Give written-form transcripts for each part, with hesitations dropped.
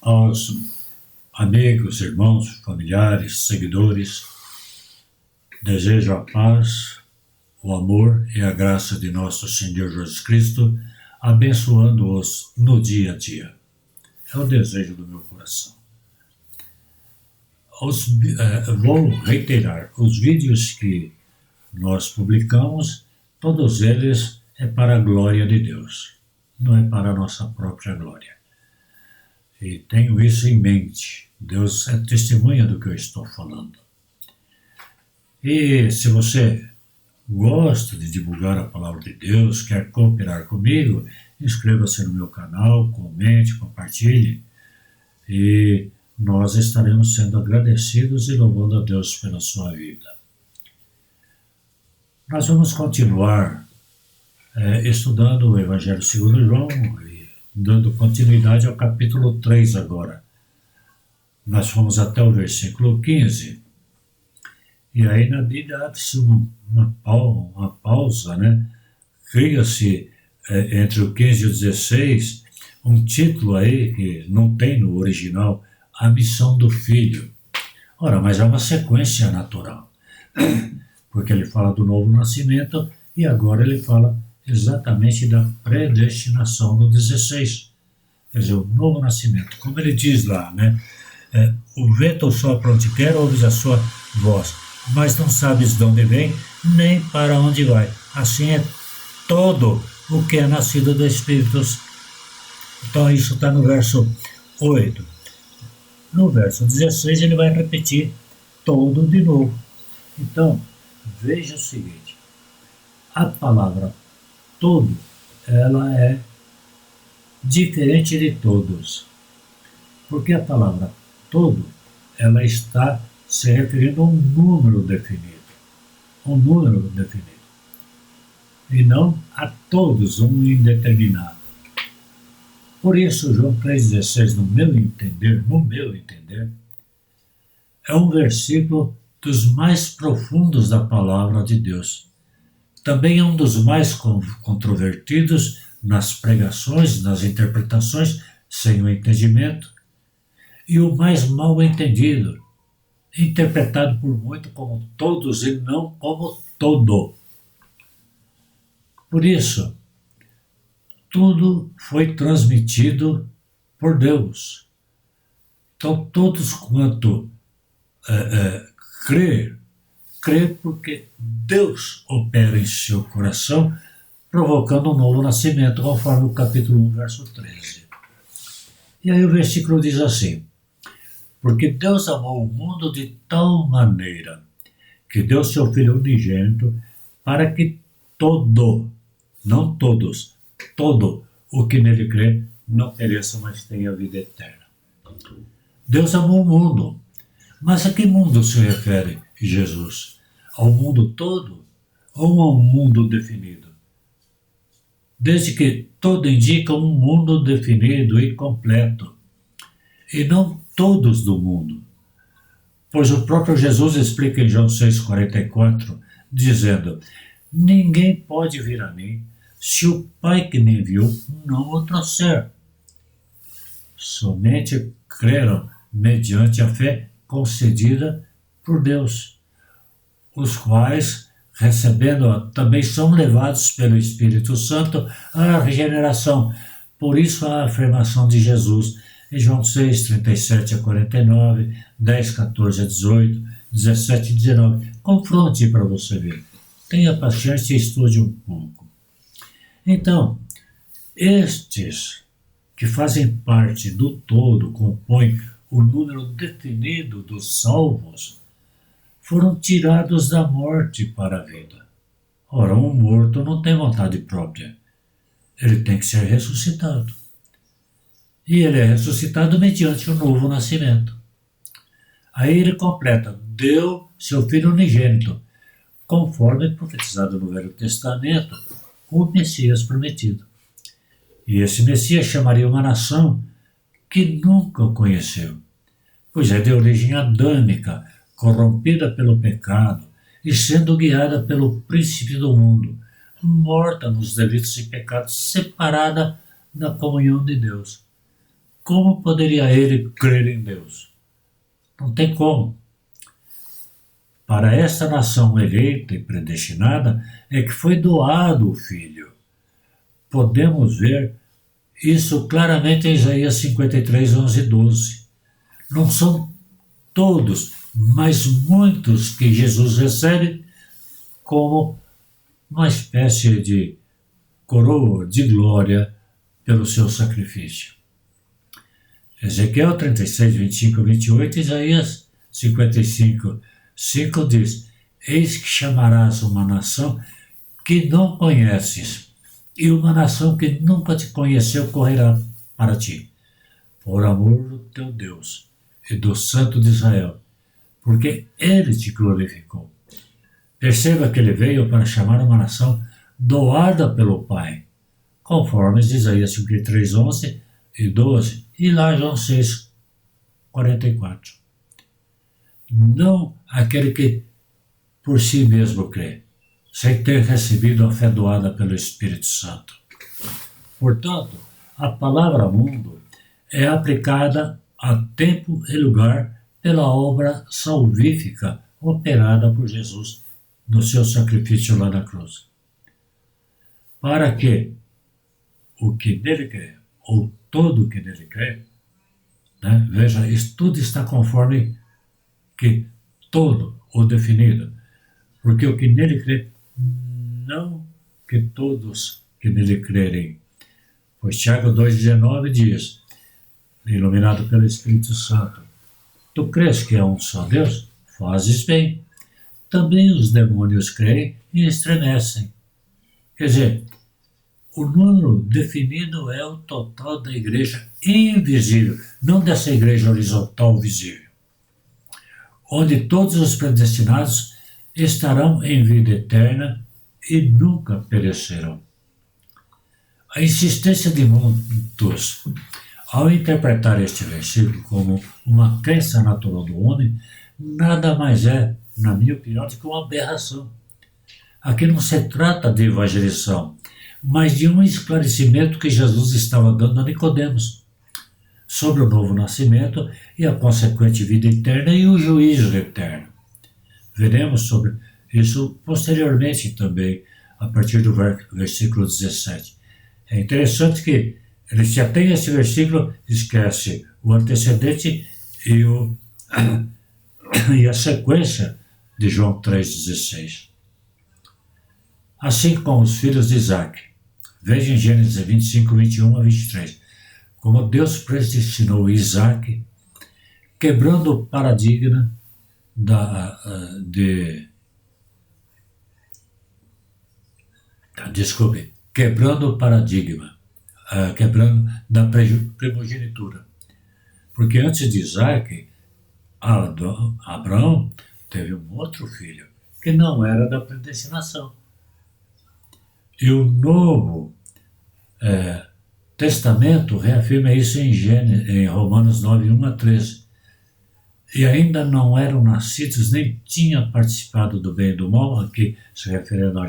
Aos amigos, irmãos, familiares, seguidores, desejo a paz, o amor e a graça de nosso Senhor Jesus Cristo, abençoando-os no dia a dia. É o desejo do meu coração. Vou reiterar, os vídeos que nós publicamos, todos eles é para a glória de Deus, não é para a nossa própria glória. E tenho isso em mente. Deus é testemunha do que eu estou falando. E se você gosta de divulgar a palavra de Deus, quer cooperar comigo, inscreva-se no meu canal, comente, compartilhe. E nós estaremos sendo agradecidos e louvando a Deus pela sua vida. Nós vamos continuar estudando o Evangelho segundo João, dando continuidade ao capítulo 3 agora. Nós fomos até o versículo 15. E aí na Bíblia abre-se uma pausa, né? Cria-se entre o 15 e o 16 um título aí que não tem no original, A Missão do Filho. Ora, mas é uma sequência natural, porque ele fala do novo nascimento e agora ele fala exatamente da predestinação no 16. Quer dizer, o novo nascimento. Como ele diz lá, né? O vento sopra onde quer, ouves a sua voz, mas não sabes de onde vem, nem para onde vai. Assim é todo o que é nascido do Espírito. Então isso está no verso 8. No verso 16 ele vai repetir todo de novo. Então, veja o seguinte. A palavra todo, ela é diferente de todos. Porque a palavra todo, ela está se referindo a um número definido. Um número definido. E não a todos, um indeterminado. Por isso, João 3,16, no meu entender, é um versículo dos mais profundos da palavra de Deus. Também é um dos mais controvertidos nas pregações, nas interpretações, sem o entendimento, e o mais mal entendido, interpretado por muito como todos e não como todo. Por isso, tudo foi transmitido por Deus. Então, todos quanto crer porque Deus opera em seu coração, provocando um novo nascimento, conforme o capítulo 1, verso 13. E aí o versículo diz assim: porque Deus amou o mundo de tal maneira que deu seu Filho unigênito para que todo, não todos, todo o que nele crê não pereça, mas tenha vida eterna. Deus amou o mundo. Mas a que mundo se refere Jesus? Ao mundo todo ou a um mundo definido? Desde que todo indica um mundo definido e completo, e não todos do mundo. Pois o próprio Jesus explica em João 6,44, dizendo: ninguém pode vir a mim se o Pai que me enviou não o trouxer. Somente creram mediante a fé concedida por Deus, os quais, recebendo-a, também são levados pelo Espírito Santo à regeneração. Por isso a afirmação de Jesus em João 6, 37 a 49, 10, 14 a 18, 17 e 19. Confronte para você ver. Tenha paciência e estude um pouco. Então, estes que fazem parte do todo, compõem o número definido dos salvos, foram tirados da morte para a vida. Ora, um morto não tem vontade própria. Ele tem que ser ressuscitado. E ele é ressuscitado mediante o novo nascimento. Aí ele completa: deu seu Filho unigênito, conforme profetizado no Velho Testamento, o Messias prometido. E esse Messias chamaria uma nação que nunca o conheceu, pois é de origem adâmica, corrompida pelo pecado e sendo guiada pelo príncipe do mundo, morta nos delitos e pecados, separada da comunhão de Deus. como poderia ele crer em Deus? Não tem como. Para esta nação eleita e predestinada é que foi doado o Filho. Podemos ver isso claramente em Isaías 53, 11 e 12. Não são todos, mas muitos que Jesus recebe como uma espécie de coroa de glória pelo seu sacrifício. Ezequiel 36, 25 e 28, Isaías 55, 5 diz: Eis que chamarás uma nação que não conheces, e uma nação que nunca te conheceu correrá para ti, por amor do teu Deus e do Santo de Israel, porque ele te glorificou. Perceba que ele veio para chamar uma nação doada pelo Pai, conforme Isaías 53, 11 e 12, e lá João 6, 44. Não aquele que por si mesmo crê, sem ter recebido a fé doada pelo Espírito Santo. Portanto, a palavra mundo é aplicada a tempo e lugar pela obra salvífica operada por Jesus no seu sacrifício lá na cruz. Para que o que nele crê, ou todo o que nele crê, né? Veja, isso tudo está conforme que todo o definido, porque o que nele crê, não que todos que nele crerem, pois Tiago 2,19 diz, iluminado pelo Espírito Santo, tu crês que é um só Deus? Fazes bem. Também os demônios creem e estremecem. Quer dizer, o número definido é o total da igreja invisível, não dessa igreja horizontal visível, onde todos os predestinados estarão em vida eterna e nunca perecerão. A insistência de muitos ao interpretar este versículo como uma crença natural do homem, nada mais é, na minha opinião, do que uma aberração. Aqui não se trata de evangelização, mas de um esclarecimento que Jesus estava dando a Nicodemos sobre o novo nascimento e a consequente vida eterna e o juízo eterno. Veremos sobre isso posteriormente também, a partir do versículo 17. É interessante que ele já tem esse versículo, esquece o antecedente e a sequência de João 3,16. Assim como os filhos de Isaac. Veja em Gênesis 25, 21 a 23. Como Deus predestinou Isaac, quebrando o paradigma quebrando o paradigma, quebrando da primogenitura. Porque antes de Isaac, Abraão teve um outro filho, que não era da predestinação. E o Novo Testamento reafirma isso em Romanos 9, 1 a 13. E ainda não eram nascidos, nem tinham participado do bem e do mal, aqui se referindo a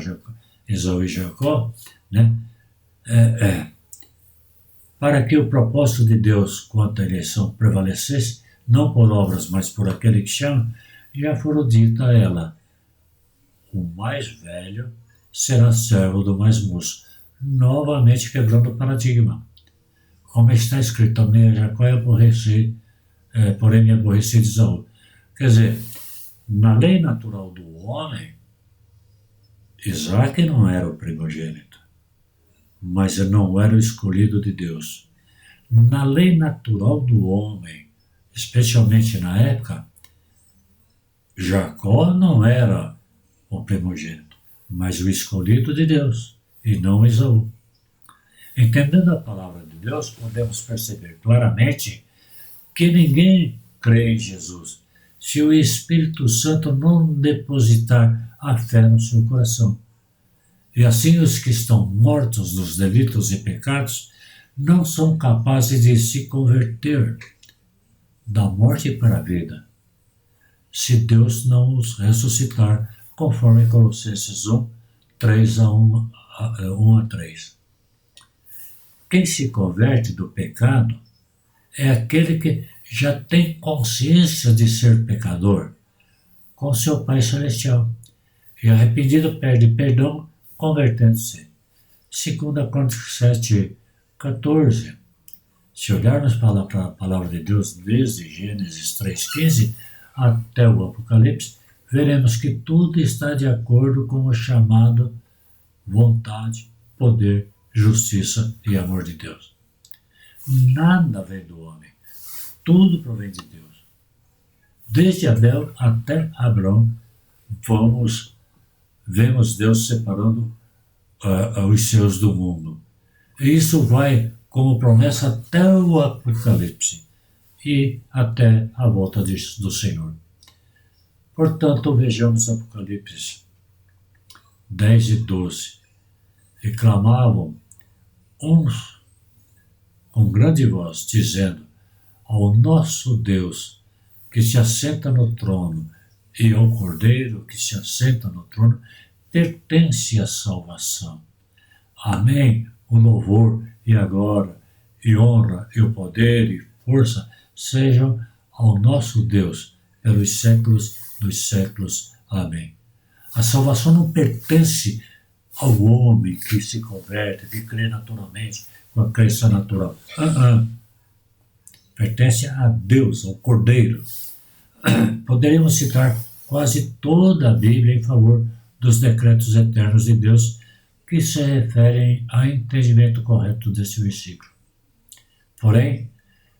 Esaú e Jacó, né? Para que o propósito de Deus quanto à eleição prevalecesse, não por obras, mas por aquele que chama, já foram dita a ela: o mais velho será servo do mais moço, novamente quebrando o paradigma. Como está escrito, amei a Jacó e aborreci, porém me aborreci de Esaú. Quer dizer, na lei natural do homem, Isaac não era o primogênito, mas não era o escolhido de Deus. Na lei natural do homem, especialmente na época, Jacó não era o primogênito, mas o escolhido de Deus, e não Esaú. Entendendo a palavra de Deus, podemos perceber claramente que ninguém crê em Jesus se o Espírito Santo não depositar a fé no seu coração. E assim os que estão mortos nos delitos e pecados não são capazes de se converter da morte para a vida, se Deus não os ressuscitar, conforme Colossenses 1, 3 a 1 a 3. Quem se converte do pecado é aquele que já tem consciência de ser pecador com seu Pai Celestial. E arrependido pede perdão, convertendo-se. 2 Coríntios 7:14. Se olharmos para a palavra de Deus desde Gênesis 3:15 até o Apocalipse, veremos que tudo está de acordo com o chamado vontade, poder, justiça e amor de Deus. Nada vem do homem, tudo provém de Deus. Desde Abel até Abraão, vemos Deus separando os seus do mundo. E isso vai como promessa até o Apocalipse e até a volta do Senhor. Portanto, vejamos Apocalipse 10:12. E clamavam uns com grande voz, dizendo: ao nosso Deus, que se assenta no trono, e ao Cordeiro que se assenta no trono, pertence a salvação. Amém. O louvor e a glória, e honra, e o poder, e força, sejam ao nosso Deus, pelos séculos dos séculos. Amém. A salvação não pertence ao homem que se converte, que crê naturalmente, com a crença natural. Pertence a Deus, ao Cordeiro. Poderíamos citar quase toda a Bíblia em favor dos decretos eternos de Deus que se referem ao entendimento correto desse versículo. Porém,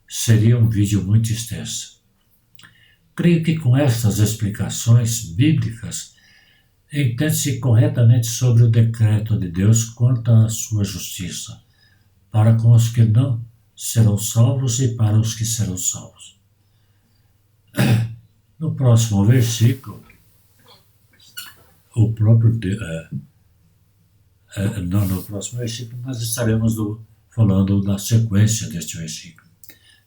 seria um vídeo muito extenso. Creio que com estas explicações bíblicas entende-se corretamente sobre o decreto de Deus quanto à sua justiça, para com os que não serão salvos e para os que serão salvos. No próximo versículo, no próximo versículo nós estaremos falando da sequência deste versículo.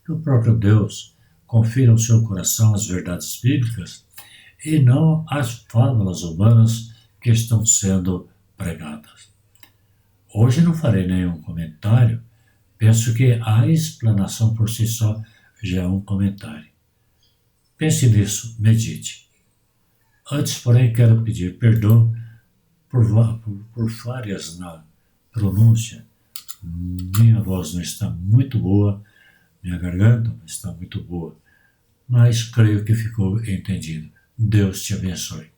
Que o próprio Deus confira ao seu coração as verdades bíblicas e não as fábulas humanas que estão sendo pregadas. Hoje não farei nenhum comentário, penso que a explanação por si só já é um comentário. Pense nisso, medite. Antes, porém, quero pedir perdão por falhas na pronúncia. Minha voz não está muito boa, minha garganta não está muito boa, mas creio que ficou entendido. Deus te abençoe.